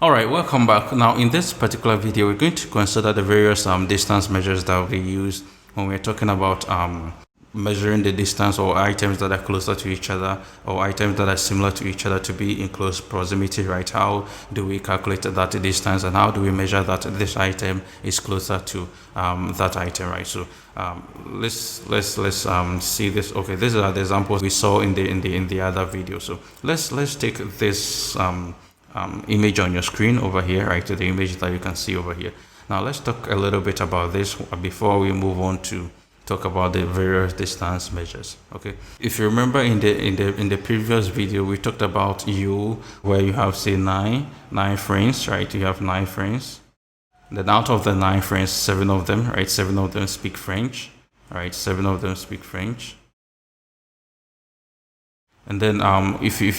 All right, welcome back. Now, in this particular video, we're going to consider the various distance measures that we use when we're talking about measuring the distance or items that are closer to each other or items that are similar to each other to be in close proximity, right? How do we calculate that distance, and how do we measure that this item is closer to that item, right? So let's see this. Okay, these are the examples we saw in the other video. So let's take this image on your screen over here, right? The image that you can see over here. Now let's talk a little bit about this before we move on to talk about the various distance measures. Okay, if you remember in the previous video, we talked about U, where you have, say, nine friends, right? You have 9 friends. Then out of the 9 friends, 7 of them, right? 7 of them speak French, right? 7 of them speak French. And then if you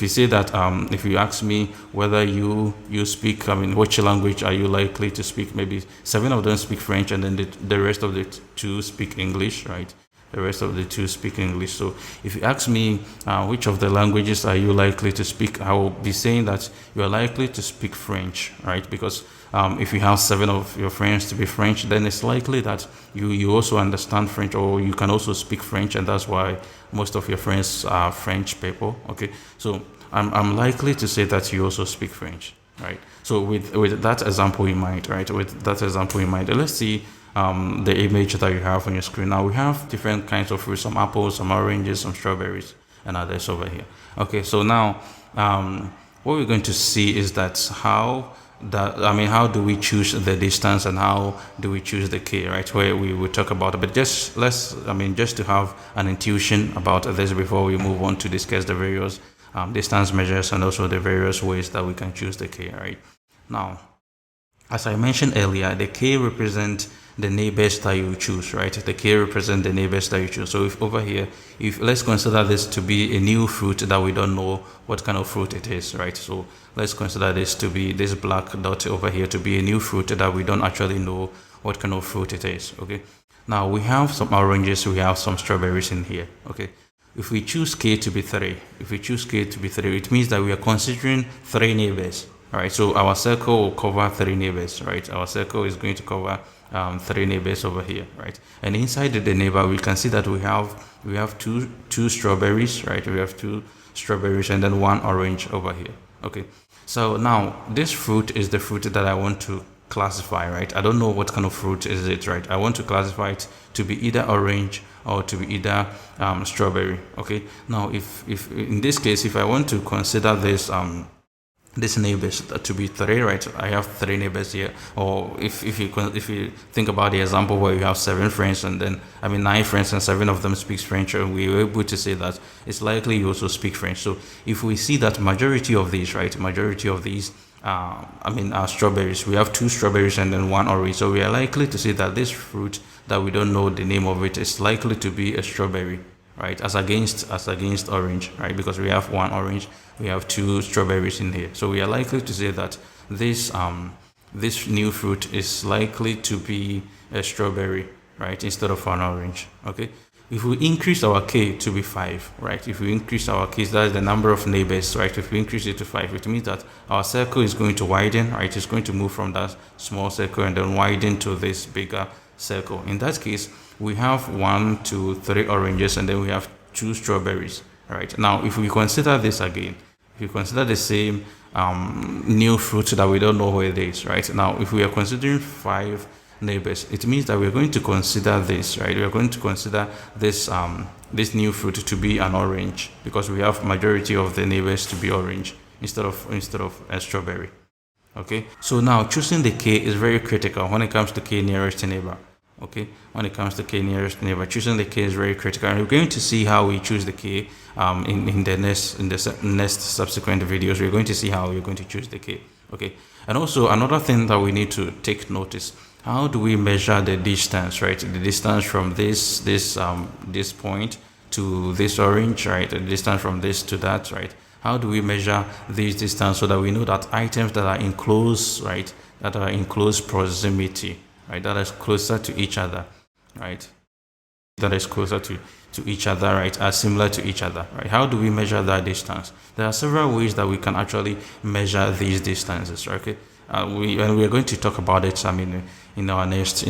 say that if you ask me whether you speak, which language are you likely to speak, maybe 7 of them speak French, and then the rest of the 2 speak English, right? The rest of the 2 speak English. So if you ask me which of the languages are you likely to speak, I will be saying that you are likely to speak French, right? Because if you have 7 of your friends to be French, then it's likely that you also understand French, or you can also speak French, and that's why most of your friends are French people. Okay, so I'm likely to say that you also speak French, right? So with that example in mind, right? With that example in mind, let's see the image that you have on your screen. Now we have different kinds of fruits: some apples, some oranges, some strawberries, and others over here. Okay, so now what we're going to see is that how do we choose the distance, and how do we choose the K, right? Where we will talk about it, but just to have an intuition about this before we move on to discuss the various distance measures and also the various ways that we can choose the K, right? Now, as I mentioned earlier, the K represents the neighbors that you choose, right? The K represents the neighbors that you choose. So if over here, let's consider this to be a new fruit that we don't know what kind of fruit it is, right? So let's consider this to be, this black dot over here, to be a new fruit that we don't actually know what kind of fruit it is. Okay, now we have some oranges, we have some strawberries in here. Okay, if we choose K to be 3, it means that we are considering 3 neighbors. All right, so our circle will cover 3 neighbors, right? Our circle is going to cover 3 neighbors over here, right? And inside the neighbor, we can see that we have two strawberries, right? We have 2 strawberries and then 1 orange over here. Okay, so now this fruit is the fruit that I want to classify, right? I don't know what kind of fruit is it, right? I want to classify it to be either orange or to be either strawberry. Okay, now if in this case, if I want to consider this these neighbors to be 3, right? I have 3 neighbors here. Or if you think about the example where you have 7 friends, and then 9 friends, and 7 of them speaks French, and we were able to say that it's likely you also speak French. So if we see that majority of these are strawberries, we have 2 strawberries and then 1 orange, so we are likely to say that this fruit that we don't know the name of it is likely to be a strawberry, right? As against orange, right? Because we have 1 orange, we have 2 strawberries in here, so we are likely to say that this new fruit is likely to be a strawberry, right, instead of an orange. Okay, if we increase our K to be 5, right? If we increase our K, that's the number of neighbors, right? If we increase it to 5, it means that our circle is going to widen, right? It's going to move from that small circle and then widen to this bigger circle. In that case, we have 1, 2, 3 oranges, and then we have 2 strawberries. All right, now if we consider this again, if you consider the same new fruit that we don't know where it is, right? Now if we are considering 5 neighbors, it means that we're going to consider this, right? We're going to consider this this new fruit to be an orange, because we have majority of the neighbors to be orange instead of a strawberry. Okay, so now choosing the K is very critical when it comes to K-nearest neighbor. Okay, when it comes to K-nearest neighbor, choosing the K is very critical, and we're going to see how we choose the K in the next subsequent videos. We're going to see how we're going to choose the K. Okay, and also another thing that we need to take notice: how do we measure the distance, right? The distance from this point to this orange, right? The distance from this to that, right? How do we measure this distance so that we know that items that are in close, right, that are in close proximity, right, that is closer to each other, right? that is closer to each other, right, are similar to each other, right? How do we measure that distance? There are several ways that we can actually measure these distances, right? Okay. We are going to talk about it. I mean, in our next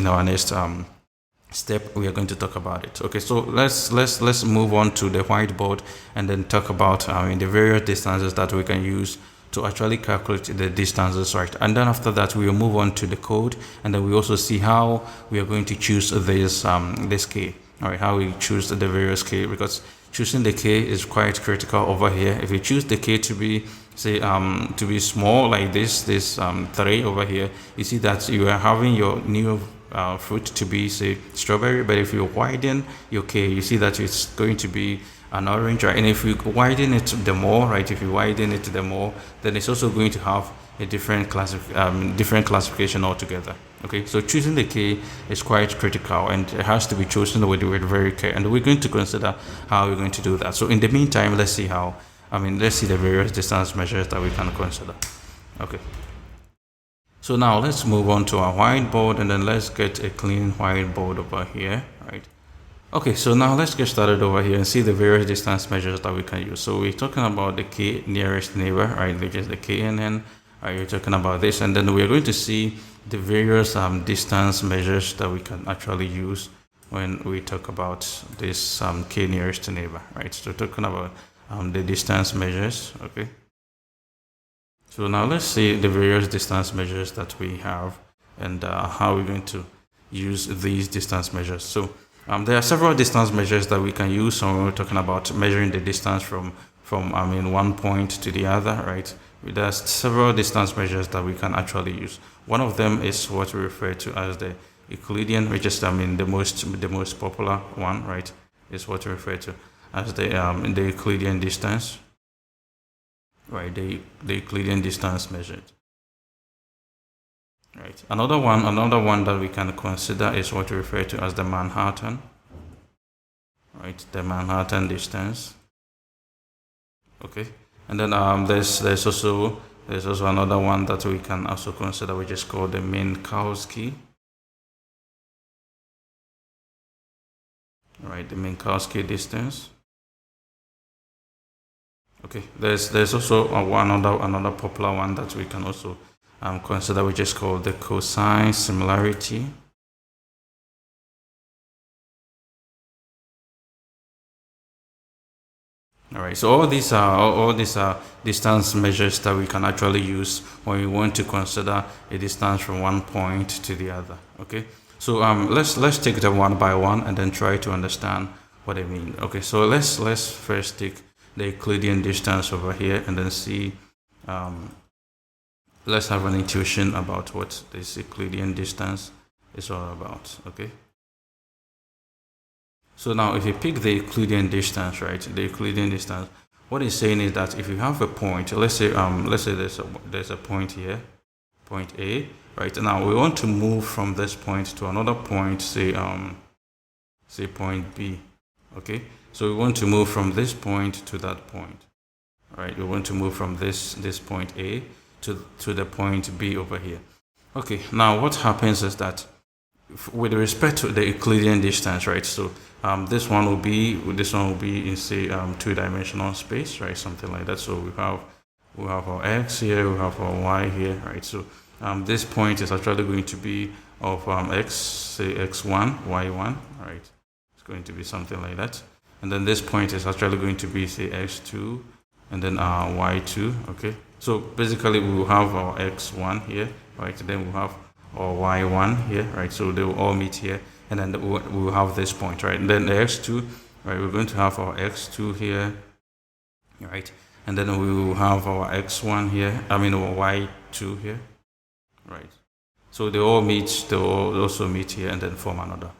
step, we are going to talk about it. Okay, so let's move on to the whiteboard and then talk about the various distances that we can use to actually calculate the distances, right? And then after that, we will move on to the code, and then we also see how we are going to choose this k. All right, how we choose the various k, because choosing the k is quite critical over here. If you choose the k to be, say, to be small like this 3 over here, you see that you are having your new fruit to be, say, strawberry. But if you widen your k, you see that it's going to be an orange, right? And if you widen it the more, right, if you widen it the more, then it's also going to have a different classification altogether. Okay, so choosing the k is quite critical, and it has to be chosen with very care, and we're going to consider how we're going to do that. So in the meantime, let's see the various distance measures that we can consider. Okay, so now let's move on to our whiteboard, and then let's get a clean whiteboard over here, right? Okay, so now let's get started over here and see the various distance measures that we can use. So we're talking about the K-nearest neighbor, right, which is the KNN. You're talking about this, and then we're going to see the various distance measures that we can actually use when we talk about this K-nearest neighbor, right? So talking about the distance measures, okay? So now let's see the various distance measures that we have and how we're going to use these distance measures. So there are several distance measures that we can use when we're talking about measuring the distance from one point to the other, right? There's several distance measures that we can actually use. One of them is what we refer to as the Euclidean, which is the most popular one, right? Is what we refer to as the Euclidean distance, right? The Euclidean distance measured. Right. Another one that we can consider is what we refer to as the Manhattan. Right, the Manhattan distance. Okay. And then there's also another one that we can also consider, which is called the Minkowski. Right, the Minkowski distance. Okay. There's also another popular one that we can also consider, which is called the Cosine Similarity. All right, so all these are distance measures that we can actually use when we want to consider a distance from one point to the other. Okay, so let's take them one by one and then try to understand what I mean. Okay, so let's first take the Euclidean distance over here and then see. Let's have an intuition about what this Euclidean distance is all about. Okay. So now if you pick the Euclidean distance, right, the Euclidean distance, what it's saying is that if you have a point, let's say there's a point here, point A, right? Now we want to move from this point to another point, say point B. Okay? So we want to move from this point to that point. Right? We want to move from this point A to the point B over here. Okay, now what happens is that with respect to the Euclidean distance, right? So this one will be in, say, two-dimensional space, right? Something like that. So we have our x here, we have our y here, right? So this point is actually going to be of x, say x1, y1, right? It's going to be something like that. And then this point is actually going to be, say, x2, and then y2. Okay. So basically, we will have our x1 here, right? Then we'll have or y1 here, right? So they will all meet here, and then we will have this point, right? And then the x2, right? We're going to have our x2 here, right? And then we will have our x1 here, our y2 here, right? So they all meet, they will also meet here and then form another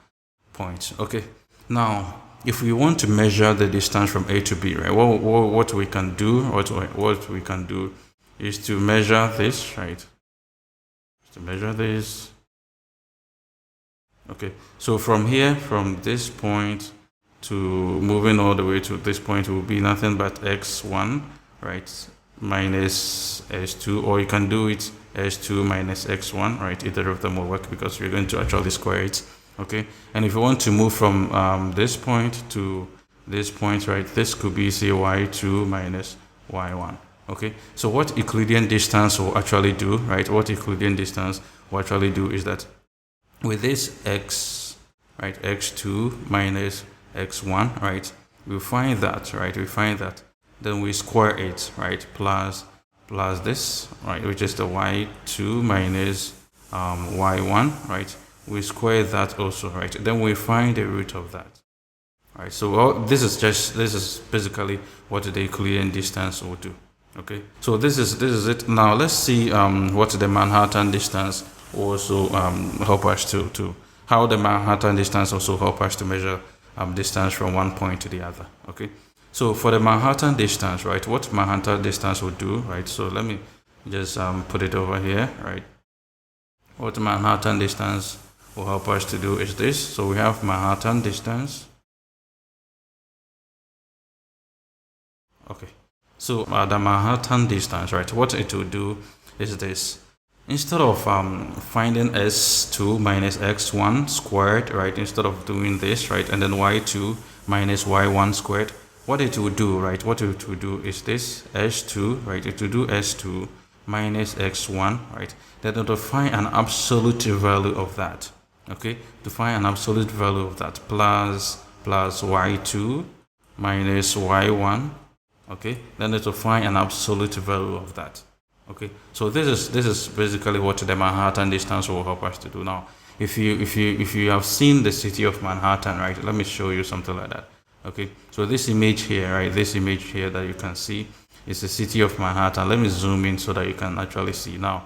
point. Okay, now if we want to measure the distance from A to B, right, what we can do is to measure this, right? To measure this. Okay, so from here, from this point to moving all the way to this point will be nothing but x1, right, minus s2, or you can do it s2 minus x1, right? Either of them will work because we're going to actually square it Okay, and if you want to move from this point to this point, right, this could be say y2 minus y1. Okay, so what Euclidean distance will actually do, right, what Euclidean distance will actually do is that with this x, right, x2 minus x1, right, we find that, right, we find that, then we square it, right, plus this, right, which is the y2 minus y1, right, we square that also, right, then we find the root of that. Right, so this is basically what the Euclidean distance will do. Okay, so this is it. Now let's see what the Manhattan distance also help us to how the Manhattan distance also help us to measure distance from one point to the other. Okay, so for the Manhattan distance, right, what Manhattan distance will do, right? So let me just put it over here, right? What Manhattan distance will help us to do is this. So we have Manhattan distance. Okay, so the Manhattan distance, right, what it will do is this. Instead of finding s2 minus x1 squared, right, instead of doing this, right, and then y2 minus y1 squared, what it will do, right, what it will do is this, s2, right, it will do s2 minus x1, right, then to find an absolute value of that, okay, to find an absolute value of that, plus y2 minus y1, okay, then to find an absolute value of that. Okay, so this is basically what the Manhattan distance will help us to do. Now, if you have seen the city of Manhattan, right, let me show you something like that. Okay, so this image here, right, this image here that you can see is the city of Manhattan. Let me zoom in so that you can actually see. Now,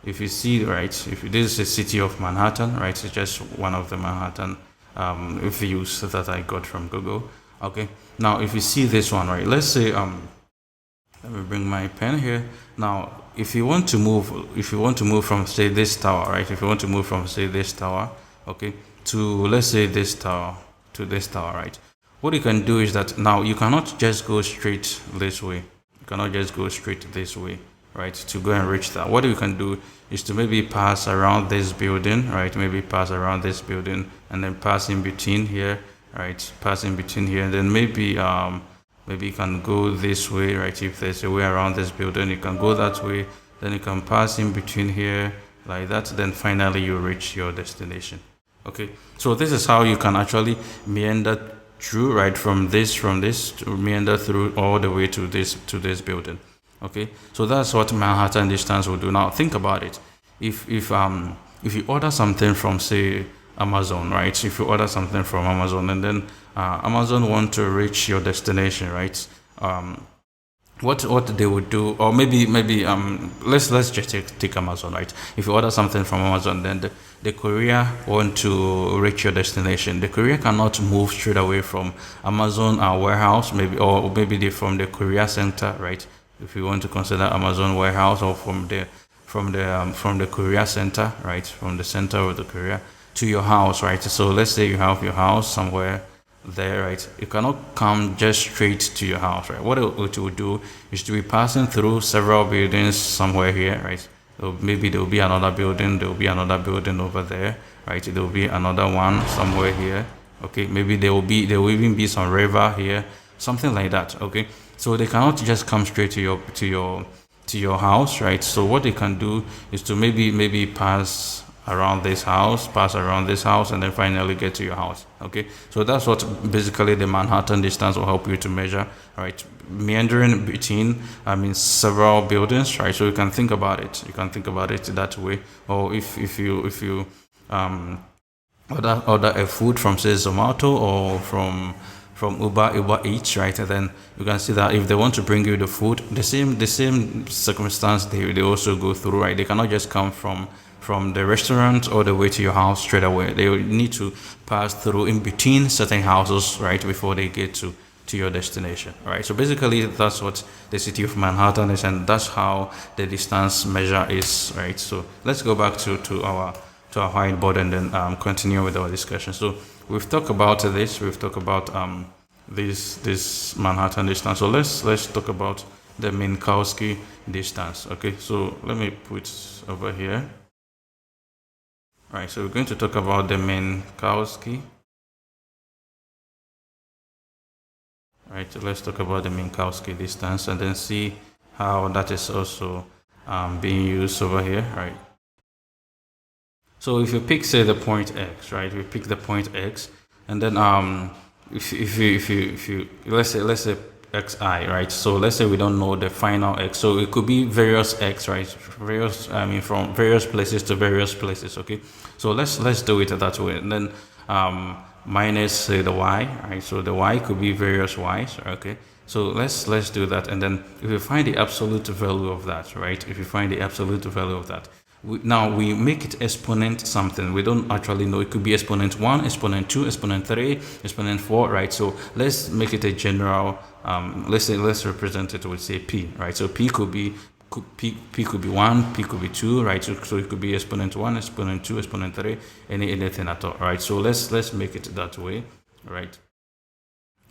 if you see, right, if this is the city of Manhattan, right, it's just one of the Manhattan views that I got from Google. Okay, now if you see this one, right, let's say let me bring my pen here. Now, if you want to move from say this tower, right, if you want to move from say this tower, okay, to let's say this tower to this tower, right, what you can do is that now you cannot just go straight this way. You cannot just go straight this way, right, to go and reach that. What you can do is to maybe pass around this building, right, maybe pass around this building and then pass in between here, right, pass in between here, and then maybe you can go this way, right, if there's a way around this building, you can go that way, then you can pass in between here like that, then finally you reach your destination. Okay, so this is how you can actually meander through, right, from this to meander through all the way to this building. Okay, so that's what Manhattan distance will do. Now think about it. If you order something from say Amazon, right, if you order something from Amazon and then Amazon want to reach your destination, right, what they would do, or maybe let's just take Amazon, right. If you order something from Amazon, then the courier want to reach your destination. The courier cannot move straight away from Amazon warehouse, or maybe from the courier center, right, if you want to consider Amazon warehouse, or from the courier center, right, from the center of the courier to your house, right. So let's say you have your house somewhere there, right, you cannot come just straight to your house, right. What it will do is to be passing through several buildings somewhere here, right. So maybe there will be another building, there will be another building over there, right, there will be another one somewhere here, okay, maybe there will even be some river here, something like that. Okay, so they cannot just come straight to your house, right. So what they can do is to maybe pass around this house, and then finally get to your house. Okay, so that's what basically the Manhattan distance will help you to measure, right, meandering between several buildings, right. So you can think about it that way. Or if you order a food from say Zomato or from Uber Eats, right, and then you can see that if they want to bring you the food, the same circumstance they also go through, right. They cannot just come from the restaurant all the way to your house straight away. They need to pass through in between certain houses, right, before they get to your destination, right. So basically that's what the city of Manhattan is, and that's how the distance measure is, right. So let's go back to our whiteboard and then continue with our discussion. So we've talked about this. We've talked about this Manhattan distance. So let's talk about the Minkowski distance. Okay, so let me put over here. All right, so we're going to talk about the Minkowski. All right, so let's talk about the Minkowski distance and then see how that is also being used over here. All right. So if you pick, say, the point X, right? We pick the point X, and then if you let's say xi, right? So let's say we don't know the final x, so it could be various x, right? Various, I mean, from various places to various places. Okay, so let's do it that way, and then minus, say, the y, right? So the y could be various y's. Okay, so let's do that, and then if you find the absolute value of that, right? If you find the absolute value of that, now we make it exponent something. We don't actually know. It could be exponent 1, exponent 2, exponent 3, exponent 4, right? So let's make it a general, let's represent it with, say, p, right? So p could be 1, p could be 2, right? So it could be exponent 1, exponent 2, exponent 3, anything at all, right? So let's make it that way, right?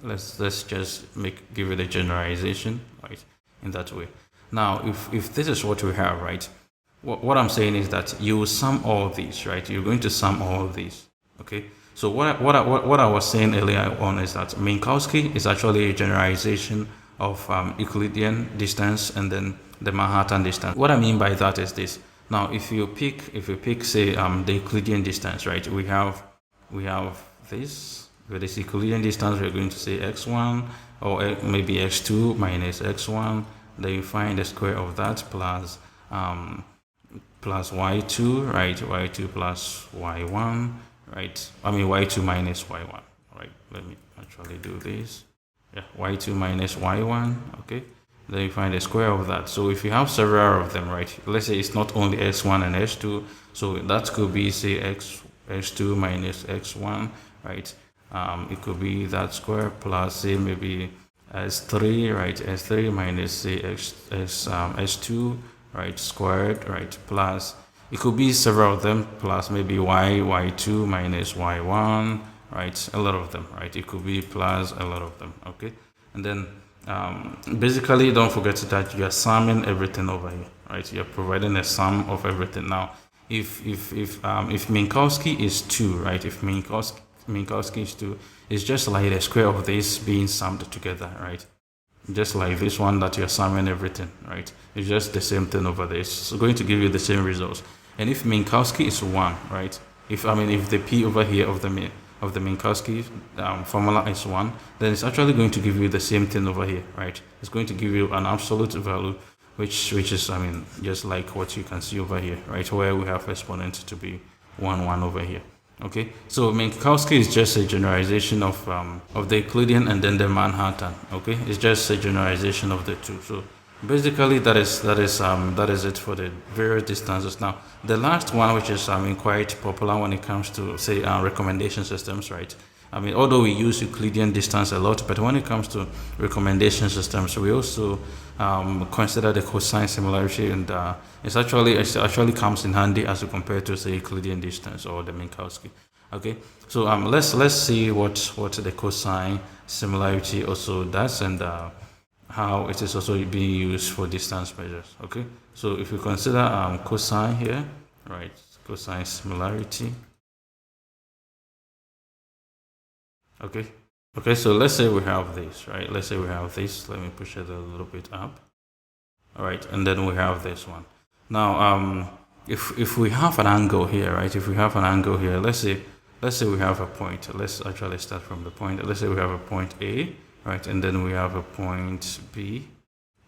Let's just give it a generalization, right, in that way. Now if this is what we have, right, what I'm saying is that you sum all of these, right? You're going to sum all of these. Okay, so what I was saying earlier on is that Minkowski is actually a generalization of Euclidean distance and then the Manhattan distance. What I mean by that is this. Now if you pick, say, the Euclidean distance, right? We have this. With this Euclidean distance, we're going to say x1 or maybe x2 minus x1. Then you find the square of that plus y2, right? y2 plus y1, right? I mean y2 minus y1, right? Let me actually do this. Yeah, y2 minus y1, okay? Then you find the square of that. So if you have several of them, right? Let's say it's not only x1 and x2, so that could be, say, x2 minus x1, right? It could be that square plus, say, maybe s3, right? s3 minus, say, s2, right, squared, right, plus it could be several of them, plus maybe y2 minus y1, right, a lot of them, right? It could be plus a lot of them. Okay, and then basically don't forget that you are summing everything over here, right? You're providing a sum of everything. Now if Minkowski is 2, right, if Minkowski is 2, it's just like the square of this being summed together, right? Just like this one that you're summing everything, right? It's just the same thing over there. It's going to give you the same results. And if Minkowski is 1, right? If the p over here of the Minkowski formula is 1, then it's actually going to give you the same thing over here, right? It's going to give you an absolute value, which is, I mean, just like what you can see over here, right? Where we have exponent to be 1 over here. Okay, so Minkowski is just a generalization of the Euclidean and then the Manhattan. Okay, it's just a generalization of the two. So basically that is it for the various distances. Now the last one, which is quite popular when it comes to, say, recommendation systems, right? I mean, although we use Euclidean distance a lot, but when it comes to recommendation systems, we also consider the cosine similarity, and it actually comes in handy as compared to, say, Euclidean distance or the Minkowski. Okay, so let's see what the cosine similarity also does, and how it is also being used for distance measures. Okay, so if you consider cosine here, right, cosine similarity. Okay, so let's say we have this, right? Let's say we have this. Let me push it a little bit up. All right, and then we have this one. Now, if we have an angle here, right? If we have an angle here, let's say we have a point. Let's actually start from the point. Let's say we have a point A, right? And then we have a point B.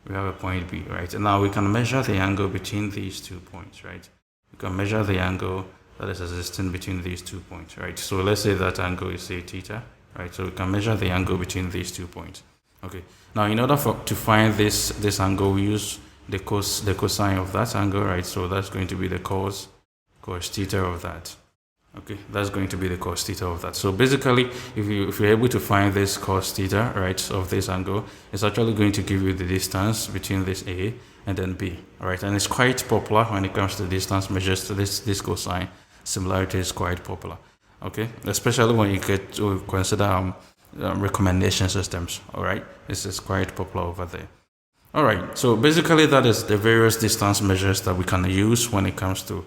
We have a point B, right? And now we can measure the angle between these 2 points, right? We can measure the angle that is existing between these 2 points, right? So let's say that angle is, say, theta, right? So we can measure the angle between these 2 points. Okay. Now, in order to find this angle, we use the cosine of that angle, right? So that's going to be the cos theta of that. Okay, that's going to be the cos theta of that. So basically, if you're able to find this cos theta, right, of this angle, it's actually going to give you the distance between this A and then B, right? And it's quite popular when it comes to distance measures. So this cosine similarity is quite popular. Okay, especially when you get to consider recommendation systems. All right, this is quite popular over there. All right, so basically that is the various distance measures that we can use when it comes to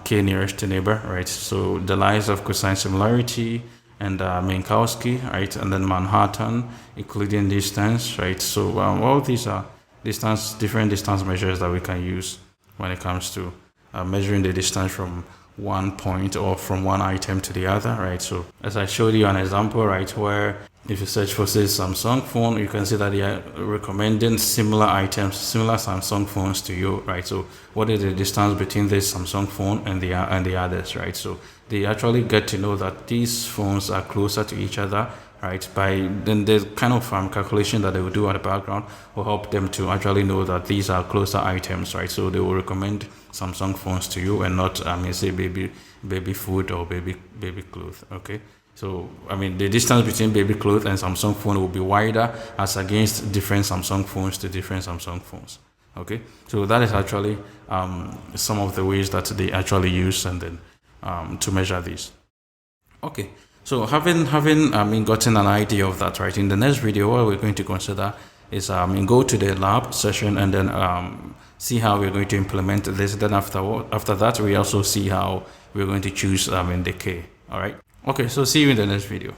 K-Nearest Neighbor, right? So the lines of Cosine Similarity and Minkowski, right? And then Manhattan, Euclidean distance, right? So all these are different distance measures that we can use when it comes to measuring the distance from one point or from one item to the other, right? So as I showed you an example, right, where if you search for say Samsung phone, you can see that they are recommending similar items, similar Samsung phones to you, right? So what is the distance between this Samsung phone and the others, right? So they actually get to know that these phones are closer to each other, right? By then the kind of calculation that they will do at the background will help them to actually know that these are closer items, right? So they will recommend Samsung phones to you and not say baby food or baby clothes. Okay. So I mean the distance between baby clothes and Samsung phone will be wider as against different Samsung phones to different Samsung phones. Okay. So that is actually some of the ways that they actually use and then to measure this. Okay. So having gotten an idea of that, right? In the next video, what we're going to consider is go to the lab session and then see how we're going to implement this. Then after that, we also see how we're going to choose in the K. All right. Okay. So see you in the next video.